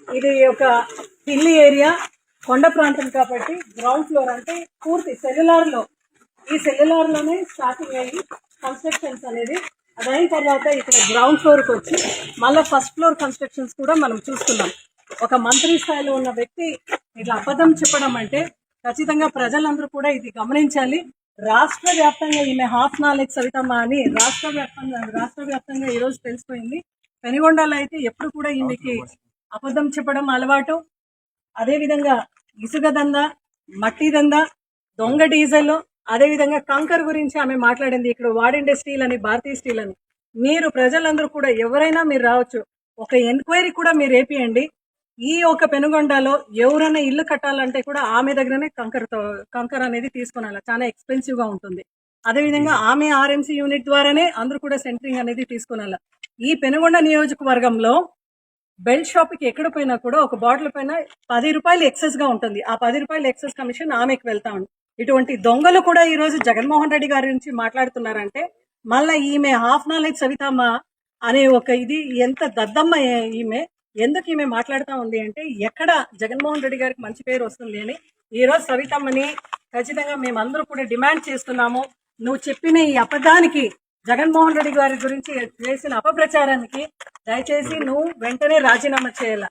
ఇది ఒక hilly area, కొండ ప్రాంతం కాబట్టి గ్రౌండ్ ఫ్లోర్ అంటే పూర్తి సెల్యులార్ లో, ఈ సెల్యులార్ లోనే స్టార్టింగ్ అయ్యి కన్స్ట్రక్షన్స్ అనేది అదైన తర్వాత ఇక్కడ గ్రౌండ్ ఫ్లోర్కి వచ్చి మళ్ళీ ఫస్ట్ ఫ్లోర్ కన్స్ట్రక్షన్స్ కూడా మనం చూస్తున్నాం. ఒక మంత్రి స్థాయిలో ఉన్న వ్యక్తి ఇట్లా అబద్ధం చెప్పడం అంటే ఖచ్చితంగా ప్రజలందరూ కూడా ఇది గమనించాలి. రాష్ట్ర వ్యాప్తంగా ఈమె హాఫ్ నాలెడ్జ్ సవితమ్మ అని రాష్ట్ర వ్యాప్తంగా ఈరోజు తెలిసిపోయింది. పెనుగొండలో అయితే ఎప్పుడు కూడా ఈమెకి అబద్ధం చెప్పడం అలవాటు. అదేవిధంగా ఇసుక దందా, మట్టి దందా, దొంగ డీజిల్, అదేవిధంగా కంకర్ గురించి ఆమె మాట్లాడింది. ఇక్కడ వాడిండే స్టీల్ అని, భారతీయ స్టీల్ అని. మీరు ప్రజలందరూ కూడా ఎవరైనా మీరు రావచ్చు, ఒక ఎంక్వైరీ కూడా మీరు ఏపీయండి. ఈ ఒక పెనుగొండలో ఎవరైనా ఇల్లు కట్టాలంటే కూడా ఆమె దగ్గరనే కంకర్ అనేది తీసుకున్నాను. చాలా ఎక్స్పెన్సివ్ గా ఉంటుంది. అదేవిధంగా ఆమె ఆర్ఎంసీ యూనిట్ ద్వారానే అందరూ కూడా సెంటరింగ్ అనేది తీసుకున్నాను. ఈ పెనుగొండ నియోజకవర్గంలో బెల్ట్ షాప్ కి ఎక్కడ పోయినా కూడా ఒక బాటిల్ పైన 10 రూపాయలు ఎక్సెస్ గా ఉంటుంది. ఆ 10 రూపాయలు ఎక్సెస్ కమిషన్ ఆమెకు వెళ్తా ఉంది. ఇటువంటి దొంగలు కూడా ఈ రోజు జగన్మోహన్ రెడ్డి గారి నుంచి మాట్లాడుతున్నారంటే మళ్ళీ ఈమె హాఫ్ నాలెడ్జ్ సవితమ్మ అనే ఒక ఇది ఎంత దద్దమ్మ ఈమె, ఎందుకు ఈమె మాట్లాడుతూ ఉంది అంటే ఎక్కడ జగన్మోహన్ రెడ్డి గారికి మంచి పేరు వస్తుంది అని ఈ రోజు సవితమ్మని ఖచ్చితంగా మేమందరూ కూడా డిమాండ్ చేస్తున్నాము. నువ్వు చెప్పిన ఈ అబద్ధానికి, జగన్మోహన్ రెడ్డి గారి గురించి చేసిన అపప్రచారానికి దయచేసి నువ్వు వెంటనే రాజీనామా చేయాల.